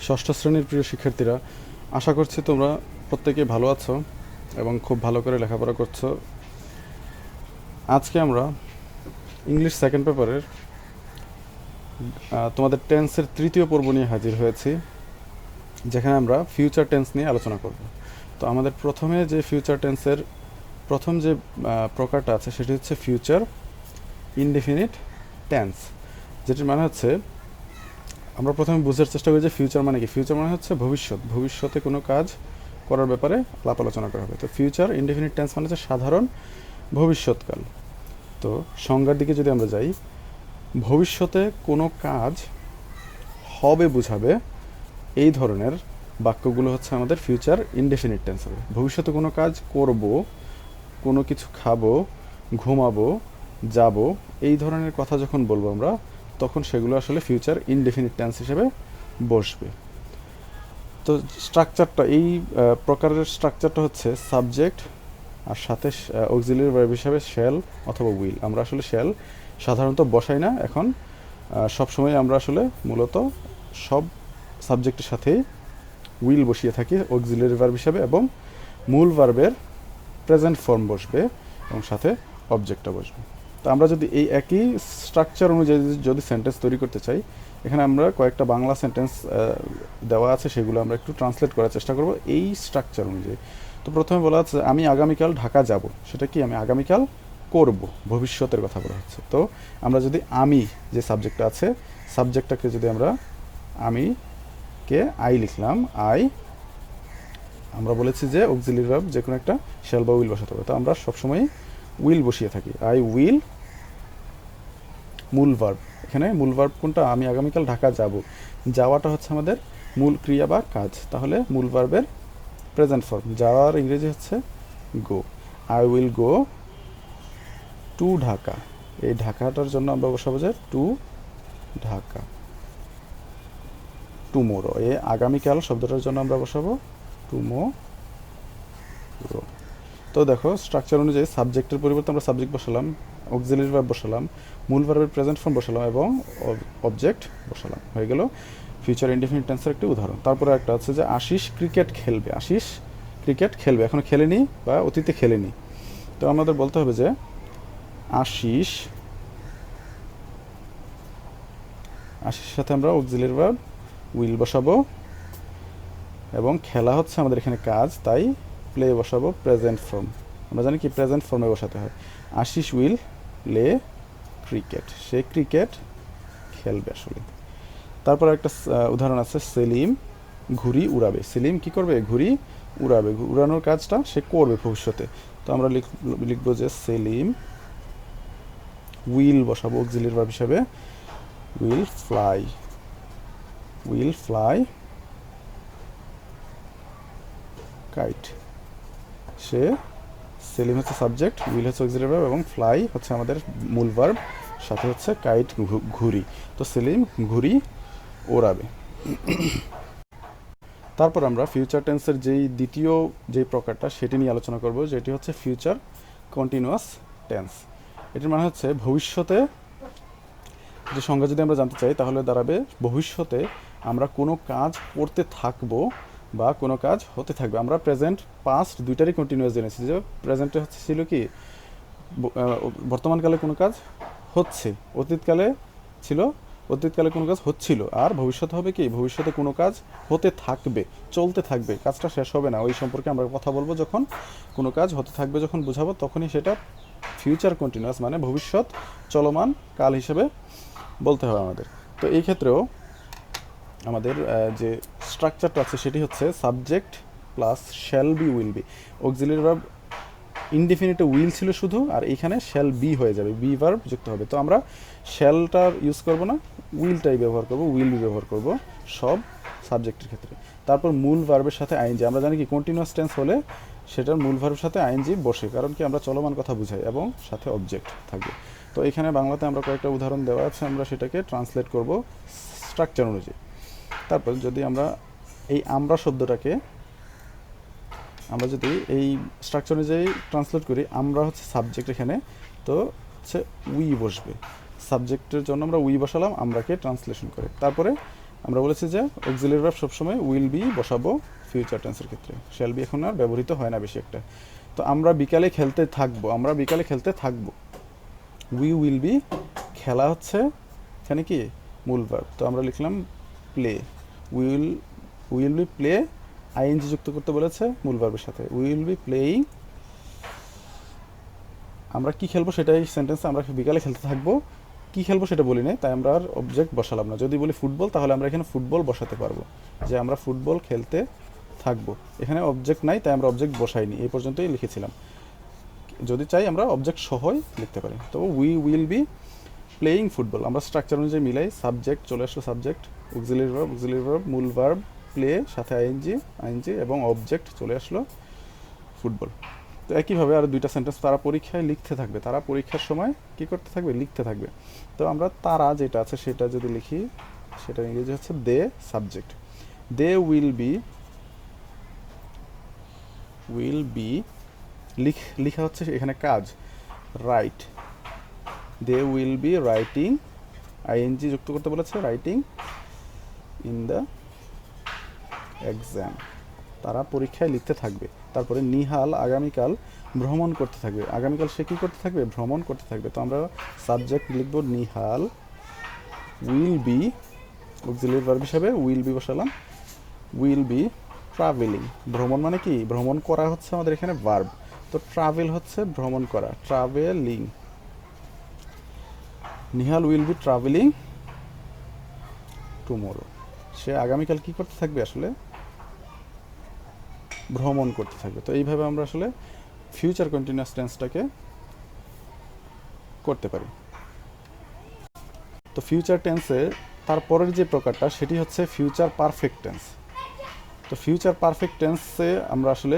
ষষ্ঠ শ্রেণীর প্রিয় শিক্ষার্থীরা, আশা করছি তোমরা প্রত্যেকেই ভালো আছো এবং খুব ভালো করে লেখাপড়া করছো। আজকে আমরা ইংলিশ সেকেন্ড পেপারের তোমাদের টেন্সের তৃতীয় পর্ব নিয়ে হাজির হয়েছি, যেখানে আমরা ফিউচার টেন্স নিয়ে আলোচনা করব। তো আমাদের প্রথমে যে ফিউচার টেন্সের প্রথম যে প্রকারটা আছে সেটি হচ্ছে ফিউচার ইনডেফিনিট টেন্স, যেটির মানে হচ্ছে আমরা প্রথমে বোঝার চেষ্টা করি যে ফিউচার মানে কি। ফিউচার মানে হচ্ছে ভবিষ্যৎ, ভবিষ্যতে কোনো কাজ করার ব্যাপারে আলাপ আলোচনা করা হবে। তো ফিউচার ইনডেফিনিট টেন্স মানে হচ্ছে সাধারণ ভবিষ্যৎকাল। তো সংজ্ঞার দিকে যদি আমরা যাই, ভবিষ্যতে কোনো কাজ হবে বোঝাবে এই ধরনের বাক্যগুলো হচ্ছে আমাদের ফিউচার ইনডেফিনিট টেন্স হবে। ভবিষ্যতে কোনো কাজ করব, কোনো কিছু খাবো, ঘুমাবো, যাব, এই ধরনের কথা যখন বলবো আমরা, তখন সেগুলো আসলে ফিউচার ইনডেফিনিট টেন্স হিসেবে বসবে। তো স্ট্রাকচারটা, এই প্রকারের স্ট্রাকচারটা হচ্ছে সাবজেক্ট আর সাথে অক্সিলিয়ারি ভার্ব হিসাবে শ্যাল অথবা উইল। আমরা আসলে শ্যাল সাধারণত বসাই না এখন, সবসময় আমরা আসলে মূলত সব সাবজেক্টের সাথেই উইল বসিয়ে থাকি অক্সিলিয়ারি ভার্ব হিসাবে, এবং মূল ভার্বের প্রেজেন্ট ফর্ম বসবে এবং সাথে অবজেক্টটা বসবে। তো আমরা যদি এই একই স্ট্রাকচার অনুযায়ী যদি সেন্টেন্স তৈরি করতে চাই, এখানে আমরা কয়েকটা বাংলা সেন্টেন্স দেওয়া আছে, সেগুলো আমরা একটু ট্রান্সলেট করার চেষ্টা করব এই স্ট্রাকচার অনুযায়ী। তো প্রথমে বলা হচ্ছে আমি আগামীকাল ঢাকা যাব। সেটা কি? আমি আগামীকাল করব, ভবিষ্যতের কথা বলা হচ্ছে। তো আমরা যদি আমি যে সাবজেক্টটা আছে, সাবজেক্টটাকে যদি আমরা আমি কে আই লিখলাম, আই, আমরা বলেছি যে অক্সিলিয়ারি ভার্ব যে কোনো একটা শ্যাল বা উইল বসাতে হবে। তো আমরা সবসময় উইল বসিয়ে থাকি, আই উইল মূল ভার্ব। এখানে মূল ভার্ব কোনটা? আমি আগামীকাল ঢাকা যাব। যাওয়াটা হচ্ছে আমাদের মূল ক্রিয়া বা কাজ, তাহলে মূল ভার্বের প্রেজেন্ট ফর্ম। যাওয়ার ইংরেজি হচ্ছে go. I will go to Dhaka. এই ঢাকাটার জন্য আমরা বসাবো যে টু ঢাকা। টুমোরো, এই আগামীকাল শব্দটার জন্য আমরা বসাবো টুমোরো। তো দেখো স্ট্রাকচার অনুযায়ী সাবজেক্টের পরিবর্তে আমরা সাবজেক্ট বসালাম, অক্সিলিয়ারি ভার্ব বসালাম, মূল ভার্বের প্রেজেন্ট ফর্ম বসালাম এবং অবজেক্ট বসালাম। হয়ে গেল ফিউচার ইনডেফিনিট টেন্সের একটি উদাহরণ। তারপরে একটা আছে যে আশিস ক্রিকেট খেলবে। আশিস ক্রিকেট খেলবে, এখনো খেলেনি বা অতীতে খেলেনি। তো আমাদের বলতে হবে যে আশিস, আশিসের সাথে আমরা অক্সিলিয়ারি ভার্ব উইল বসাবো, এবং খেলা হচ্ছে আমাদের এখানে কাজ, তাই প্লে বসাবো প্রেজেন্ট ফর্ম। আমরা জানি কি প্রেজেন্ট ফর্মে বসাতে হয়। আশিস উইল প্লে ক্রিকেট, সে ক্রিকেট খেলবে আসলে। তারপর একটা উদাহরণ আছে, সেলিম ঘুড়ি উড়াবে। সেলিম কি করবে? ঘুড়ি উড়াবে। উড়ানোর কাজটা সে করবে ভবিষ্যতে। তো আমরা লিখবো যে সেলিম উইল বসাবো অক্সিলিয়ারি ভার্ব হিসাবে, will fly, will fly kite. সে, সেলিম হচ্ছে সাবজেক্ট, উইল হচ্ছে অক্সিলিয়ারি ভার্ব এবং ফ্লাই হচ্ছে আমাদের মূল ভার্ব, সাথে হচ্ছে কাইট ঘুড়ি। তো সেলিম ঘুড়ি ওড়াবে। তারপর আমরা ফিউচার টেন্সের দ্বিতীয় যেই প্রকারটা সেটি নিয়ে আলোচনা করব, যেটি হচ্ছে ফিউচার কন্টিনিউয়াস টেন্স। এটির মানে হচ্ছে ভবিষ্যতে, যে সংজ্ঞা যদি আমরা জানতে চাই তাহলে দাঁড়াবে ভবিষ্যতে আমরা কোনো কাজ করতে থাকবো বা কোনো কাজ হতে থাকবে। আমরা প্রেজেন্ট পাস্ট দুইটারই কন্টিনিউয়াস জেনেছি, যে প্রেজেন্টে হচ্ছে ছিল কি বর্তমানকালে কোনো কাজ হচ্ছে, অতীতকালে ছিল অতীতকালে কোনো কাজ হচ্ছিল, আর ভবিষ্যতে হবে কি ভবিষ্যতে কোনো কাজ হতে থাকবে, চলতে থাকবে, কাজটা শেষ হবে না। ওই সম্পর্কে আমরা কথা বলবো যখন কোনো কাজ হতে থাকবে, যখন বুঝাবো তখনই সেটা ফিউচার কন্টিনিউয়াস মানে ভবিষ্যৎ চলমান কাল হিসেবে বলতে হবে আমাদের। তো এই ক্ষেত্রেও আমাদের যে স্ট্রাকচারটা আছে সেটি হচ্ছে subject plus shall be will be. Auxiliary verb ইনডেফিনিটে উইল ছিল শুধু, আর এইখানে শ্যাল বি হয়ে যাবে, বি ভার্ব যুক্ত হবে। তো আমরা শ্যালটার ইউজ করব না, উইলটাই ব্যবহার করব, উইল বি ব্যবহার করব সব সাবজেক্টের ক্ষেত্রে। তারপর মূল ভার্বের সাথে আইএনজি। আমরা জানি কি কন্টিনিউয়াস টেন্স হলে সেটার মূল ভার্বের সাথে আইএনজি বসে, কারণ কি আমরা চলমান কথা বুঝাই, এবং সাথে অবজেক্ট থাকবে। তো এখানে বাংলাতে আমরা কয়েকটা উদাহরণ দেওয়া আছে, আমরা সেটাকে ট্রান্সলেট করব স্ট্রাকচার অনুযায়ী। তারপর যদি আমরা এই আমরা শব্দটাকে আমরা যদি এই স্ট্রাকচার অনুযায়ী ট্রান্সলেট করি, আমরা হচ্ছে সাবজেক্ট এখানে, তো হচ্ছে উই বসবে। সাবজেক্টের জন্য আমরা উই বসালাম আমরাকে ট্রান্সলেশন করে। তারপরে আমরা বলেছি যে অক্সিলারি ভার্ব সবসময় উইল বি বসাবো ফিউচার টেন্সের ক্ষেত্রে, শ্যাল বি এখন আর ব্যবহৃত হয় না বেশি একটা। তো আমরা বিকালে খেলতে থাকবো, উই উইল বি, খেলা হচ্ছে এখানে কি মূল ভার্ব, তো আমরা লিখলাম play, will will be play, I N G যুক্ত করতে বলেছে মূল ভার্বের সাথে, উইল বি প্লেয়িং, আমরা কি খেলবো সেটাই সেন্টেন্সে, আমরা বিকালে খেলতে থাকবো, কি খেলবো সেটা বলি নাই, তাই আমরা আর অবজেক্ট বসালাম না। যদি বলি ফুটবল তাহলে আমরা এখানে ফুটবল বসাতে পারবো, যে আমরা ফুটবল খেলতে থাকবো, এখানে অবজেক্ট নাই তাই আমরা অবজেক্ট বসাইনি, এই পর্যন্তই লিখেছিলাম। যদি চাই আমরা অবজেক্ট সহই লিখতে পারি। তো we will be playing football, আমরা স্ট্রাকচার অনুযায়ী মিলাই, সাবজেক্ট চলে আসলো, সাবজেক্ট, অক্সিলারি ভার্ব, মূল ভার্ব প্লে সাথে আইএনজি এবং অবজেক্ট চলে আসলো ফুটবল। তো একইভাবে আর দুইটা সেন্টেন্স তারা পরীক্ষায় লিখতে থাকবে, তারা পরীক্ষার সময় কি করতে থাকবে, লিখতে থাকবে। তো আমরা তারা যেটা আছে সেটা যদি লিখি, সেটা ইংরেজি হচ্ছে they, subject, they will be লিখা হচ্ছে এখানে কাজ, right, they will be writing, I N G যুক্ত করতে বলেছে, রাইটিং ইন দ্য এক্সাম, তারা পরীক্ষায় লিখতে থাকবে। তারপরে নিহাল আগামীকাল ভ্রমণ করতে থাকবে, আগামীকাল সে কী করতে থাকবে, ভ্রমণ করতে থাকবে। তো আমরা সাবজেক্ট লিখব Nihal, will B auxiliary verb হিসাবে উইল বি বসালাম, উইল বি ট্রাভেলিং, ভ্রমণ মানে কি, ভ্রমণ করা হচ্ছে আমাদের এখানে ভার্ব, তো ট্রাভেল হচ্ছে ভ্রমণ করা, travelling, Nihal will be travelling tomorrow, সে আগামীকাল কি করতে থাকবে, আসলে ভ্রমণ করতে থাকবে। তো এইভাবে আমরা আসলে ফিউচার কন্টিনিউয়াস টেন্সটাকে করতে পারি। তো ফিউচার টেন্সে তারপরের যে প্রকারটা সেটি হচ্ছে ফিউচার পারফেক্ট টেন্স। তো ফিউচার পারফেক্ট টেন্সে আমরা আসলে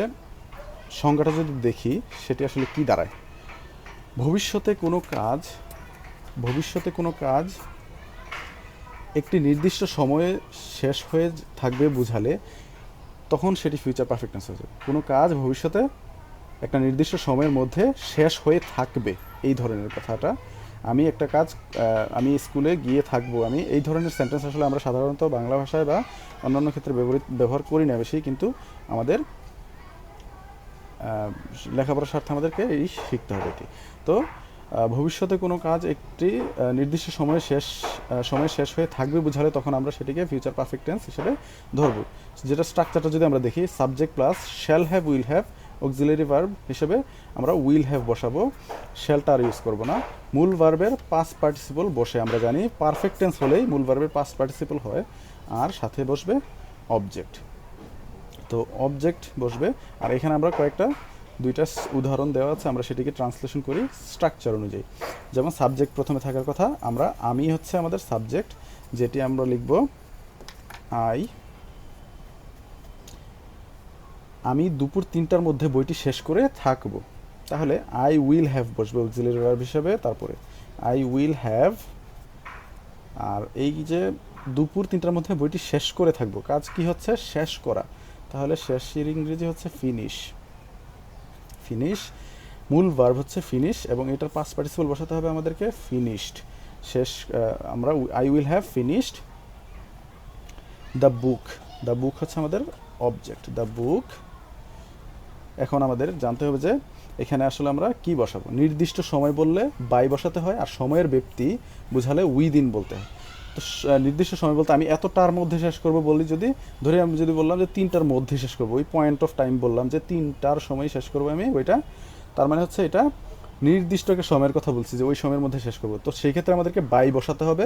সংজ্ঞাটা যদি দেখি সেটি আসলে কি দাঁড়ায়, ভবিষ্যতে কোনো কাজ একটি নির্দিষ্ট সময়ে শেষ হয়ে থাকবে বুঝালে তখন সেটি ফিউচার পারফেক্ট টেন্স হয়ে যাবে। কোনো কাজ ভবিষ্যতে একটা নির্দিষ্ট সময়ের মধ্যে শেষ হয়ে থাকবে, এই ধরনের কথাটা, আমি একটা কাজ, আমি স্কুলে গিয়ে থাকবো, আমি এই ধরনের সেন্টেন্স আসলে আমরা সাধারণত বাংলা ভাষায় বা অন্যান্য ক্ষেত্রে ব্যবহার করি না বেশি, কিন্তু আমাদের লেখাপড়ার স্বার্থে আমাদেরকে এই শিখতে হবে এটি। তো ভবিষ্যতে কোনো কাজ একটি নির্দিষ্ট সময় শেষ হয়ে থাকবে বুঝালে তখন আমরা সেটিকে ফিউচার পারফেক্ট টেন্স হিসেবে ধরবো। যেটা স্ট্রাকচারটা যদি আমরা দেখি, subject plus shall have will have, auxiliary verb হিসেবে আমরা উইল হ্যাভ বসাবো, শ্যালটা আর ইউজ করবো না। মূল ভার্বের পাস্ট পার্টিসিপল বসে, আমরা জানি পারফেক্ট টেন্স হলেই মূল ভার্বের পাস্ট পার্টিসিপল হয়, আর সাথে বসবে অবজেক্ট, তো অবজেক্ট বসবে। আর এখানে আমরা দুইটা উদাহরণ দেওয়া আছে, আমরা সেটিকে ট্রান্সলেশন করি স্ট্রাকচার অনুযায়ী। যেমন সাবজেক্ট প্রথমে থাকার কথা, আমি হচ্ছে আমাদের সাবজেক্ট, যেটি আমরা লিখব আমি দুপুর 3টার মধ্যে বইটি শেষ করে থাকব, তাহলে আই উইল হ্যাভ বসবে অক্সিলারি ভার্ব হিসেবে, তারপরে আই উইল হ্যাভ, আর এই যে দুপুর 3টার মধ্যে বইটি শেষ করে থাকব, কাজ কি হচ্ছে, শেষ করা, তাহলে শেষের ইংরেজি হচ্ছে ফিনিশ, মূল ভার্ব হচ্ছে ফিনিশ এবং এটার পাস্ট পার্টিসিপল বসাতে হবে আমাদেরকে, ফিনিশড, শেষ, আমরা I will have finished the book হচ্ছে আমাদের অবজেক্ট, দ্য বুক। এখন আমাদের জানতে হবে যে এখানে আসলে আমরা কি বসাবো, নির্দিষ্ট সময় বললে বাই বসাতে হয়, আর সময়ের ব্যক্তি বুঝালে উইদিন বলতে হয়। তো নির্দিষ্ট সময় বলতে আমি এতটার মধ্যে শেষ করবো বলি, আমি যদি বললাম যে 3টার মধ্যে শেষ করবো, ওই পয়েন্ট অফ টাইম বললাম যে 3টার সময় শেষ করবো আমি ওইটা, তার মানে হচ্ছে এটা নির্দিষ্ট একটা সময়ের কথা বলছি যে ওই সময়ের মধ্যে শেষ করবো, তো সেই ক্ষেত্রে আমাদেরকে বাই বসাতে হবে।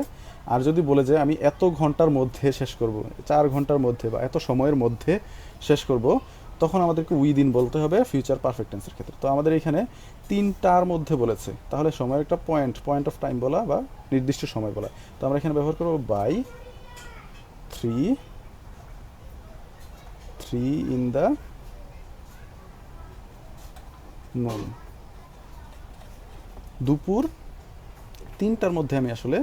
আর যদি বলে যে আমি এত ঘন্টার মধ্যে শেষ করব, 4 ঘন্টার মধ্যে বা এত সময়ের মধ্যে শেষ করব, তখন আমাদেরকে উইদিন বলতে হবে ফিউচার পারফেক্ট টেন্সের ক্ষেত্রে। তো আমাদের এখানে 3টার মধ্যে বলেছে, তাহলে সময়ের একটা পয়েন্ট অফ টাইম বলা বা নির্দিষ্ট সময় বলা, তো আমরা এখানে ব্যবহার করব বাই 3 ইন দ্য নুন, দুপুর 3টার মধ্যে আমি আসলে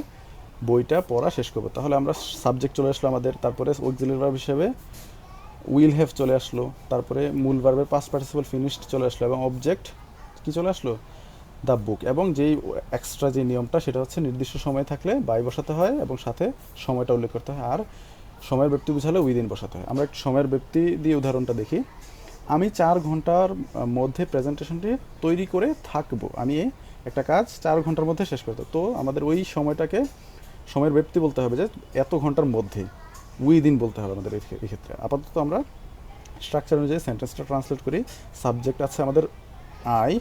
বইটা পড়া শেষ করবো। তাহলে আমরা সাবজেক্ট চলে আসলো আমাদের, তারপরে অক্সিলারি ভার্ব হিসেবে উইল হ্যাভ চলে আসলো, তারপরে মূল ভার্বের পাস্ট পার্টিসিপল ফিনিশড চলে আসলো, এবং অবজেক্ট কি চলে আসলো, দ্য বুক। এবং যেই এক্সট্রা যে নিয়মটা সেটা হচ্ছে নির্দিষ্ট সময় থাকলে বাই বসাতে হয় এবং সাথে সময়টা উল্লেখ করতে হয়, আর সময়ের ব্যক্তি বোঝালে উইদিন বসাতে হয়। আমরা একটু সময়ের ব্যক্তি দিয়ে উদাহরণটা দেখি। আমি 4 ঘন্টার মধ্যে প্রেজেন্টেশনটি তৈরি করে থাকবো। আমি একটা কাজ 4 ঘন্টার মধ্যে শেষ করতে, তো আমাদের ওই সময়টাকে সময়ের ব্যক্তি বলতে হবে যে এত ঘন্টার মধ্যে, উইদিন বলতে হবে আমাদের এই ক্ষেত্রে। আপাতত আমরা স্ট্রাকচার অনুযায়ী সেন্টেন্সটা ট্রান্সলেট করি। সাবজেক্ট আছে আমাদের আই,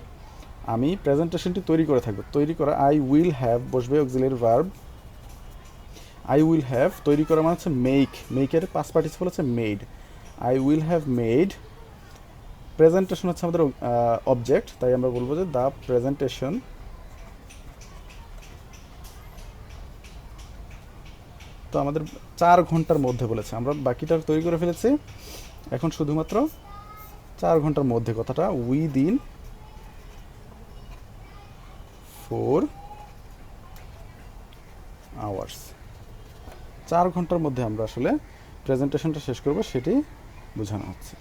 আমি প্রেজেন্টেশনটি তৈরি করে থাকবো। তৈরি করা, আই উইল হ্যাভ বসবে auxiliary verb. I will have তৈরি করা মানে হচ্ছে মেক, মেকের পাস্ট পার্টিসিপল হচ্ছে made. I will have made. Presentation হচ্ছে আমাদের অবজেক্ট, তাই আমরা বলবো যে দ্য প্রেজেন্টেশন। তো আমাদের 4 ঘন্টার মধ্যে বলেছে, আমরা বাকিটা তৈরি করে ফেলেছি, এখন শুধুমাত্র 4 ঘন্টার মধ্যে কথাটা, উইদিন 4 আওয়ার্স। 4 ঘন্টার মধ্যে আমরা আসলে প্রেজেন্টেশনটা শেষ করব, সেটি বোঝানো হচ্ছে।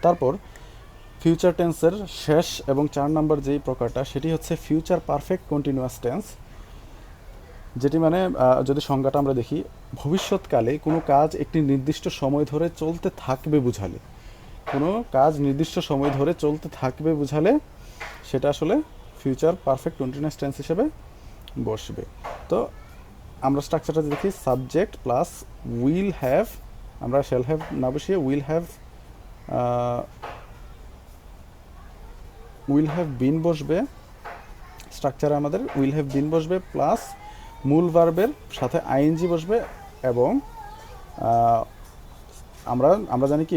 তারপর ফিউচার টেন্সের শেষ এবং 4 নম্বর যেই প্রকারটা, সেটি হচ্ছে ফিউচার পারফেক্ট কন্টিনিউয়াস টেন্স, যেটি মানে যদি সংজ্ঞাটা আমরা দেখি, ভবিষ্যৎকালে কোনো কাজ একটি নির্দিষ্ট সময় ধরে চলতে থাকবে বুঝালে, কোনো কাজ নির্দিষ্ট সময় ধরে চলতে থাকবে বুঝালে সেটা আসলে ফিউচার পারফেক্ট কন্টিনিউয়াস টেন্স হিসেবে বসবে। তো আমরা স্ট্রাকচারটা দেখি, সাবজেক্ট প্লাস উইল হ্যাভ, আমরা শ্যাল হ্যাভ না বসিয়ে উইল হ্যাভ বিন বসবে। স্ট্রাকচারে আমাদের উইল হ্যাভ বিন বসবে প্লাস মূল ভার্বের সাথে আইএনজি বসবে, এবং আমরা জানি কি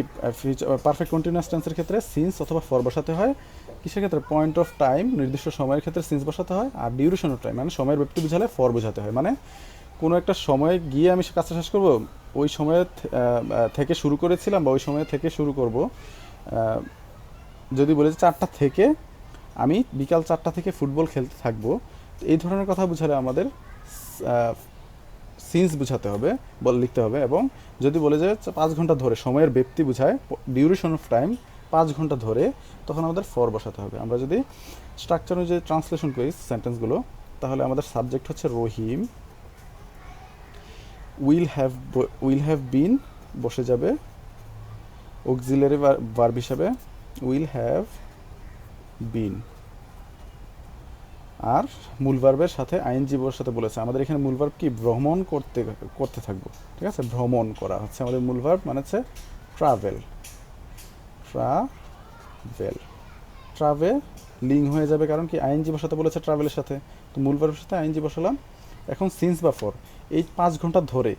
পারফেক্ট কন্টিনিউয়াস টেন্সের ক্ষেত্রে সিন্স অথবা ফর বসাতে হয়। কিসের ক্ষেত্রে? পয়েন্ট অফ টাইম, নির্দিষ্ট সময়ের ক্ষেত্রে সিন্স বসাতে হয়, আর ডিউরেশন অফ টাইম মানে সময়ের ব্যক্তি বোঝালে ফর বোঝাতে হয়। মানে কোনো একটা সময়ে গিয়ে আমি কাজটা শেষ করব, ওই সময় থেকে শুরু করেছিলাম বা ওই সময় থেকে শুরু করব। যদি বলে যে 4টা থেকে, আমি বিকাল 4টা থেকে ফুটবল খেলতে থাকবো, এই ধরনের কথা বোঝালে আমাদের সিন্স বোঝাতে হবে, লিখতে হবে। এবং যদি বলে যে 5 ঘন্টা ধরে, সময়ের ব্যক্তি বোঝায়, ডিউরেশন অফ টাইম 5 ঘন্টা ধরে, তখন আমাদের ফর বসাতে হবে। আমরা যদি স্ট্রাকচার অনুযায়ী ট্রান্সলেশন করি সেন্টেন্সগুলো, তাহলে আমাদের সাবজেক্ট হচ্ছে রহিম, উইল হ্যাভ বিন বসে যাবে অক্সিলারি ভার্ব হিসাবে, উইল হ্যাভ বিন, আর মূল ভার্বের সাথে আইএনজি বসাতে বলেছে। আমাদের এখানে মূল ভার্ব কি? ভ্রমণ করতে থাকবো, ঠিক আছে? ভ্রমণ করা হচ্ছে আমাদের মূল ভার্ব, মানে হচ্ছে ট্রাভেল। ট্রাভেলিং হয়ে যাবে, কারণ কি আইএনজি বসাতে বলেছে ট্রাভেলের সাথে, তো মূল ভার্বের সাথে আইএনজি বসালাম। এখন সিন্স বা ফর, এই 5 ঘন্টা ধরে,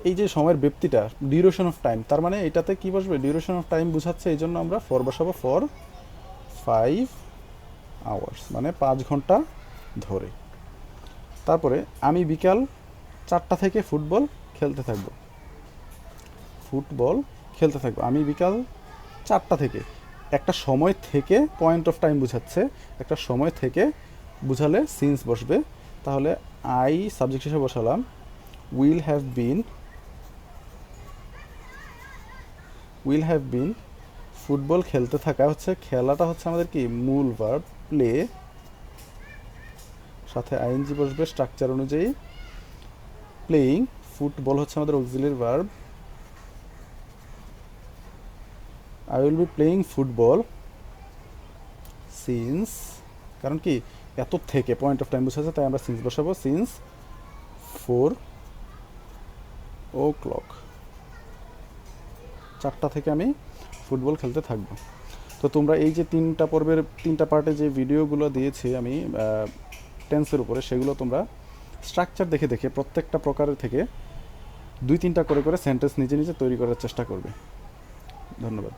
এই যে সময়ের ব্যক্তিটা ডিউরেশন অফ টাইম, তার মানে এটাতে কি বসবে? ডিউরেশন অফ টাইম বোঝাচ্ছে, এই জন্য আমরা ফর বসাবো, ফর 5 আওয়ার্স, মানে 5 ঘন্টা ধরে। তারপরে আমি বিকাল 4টা থেকে ফুটবল খেলতে থাকবো। আমি বিকাল 4টা থেকে, একটা সময় থেকে, পয়েন্ট অফ টাইম বোঝাচ্ছে, একটা সময় থেকে বুঝালে সিন্স বসবে। তাহলে আই সাবজেক্ট হিসেবে বসালাম, উইল হ্যাভ বিন, ফুটবল খেলতে থাকা হচ্ছে, খেলাটা হচ্ছে আমাদের কি? মূল ভার্ব, প্লে, সাথে আইএনজি বসবে স্ট্রাকচার অনুযায়ী। প্লেয়িং, ফুটবল হচ্ছে আমাদের auxiliary verb, I will be playing football since, কারণ কি এত থেকে পয়েন্ট অফ টাইম বোঝাচ্ছে, তাই আমরা সিন্স বসাবো, সিন্স 4 o'clock, 4টা থেকে আমি ফুটবল খেলতে থাকবো। তো তোমরা এই যে 3টা পর্বের 3টা পার্টে যে ভিডিওগুলো দিয়েছি আমি টেন্সের উপরে, সেগুলো তোমরা স্ট্রাকচার দেখে দেখে প্রত্যেকটা প্রকারের থেকে 2-3টা করে সেন্টেন্স নিজে নিজে তৈরি করার চেষ্টা করবে। ধন্যবাদ।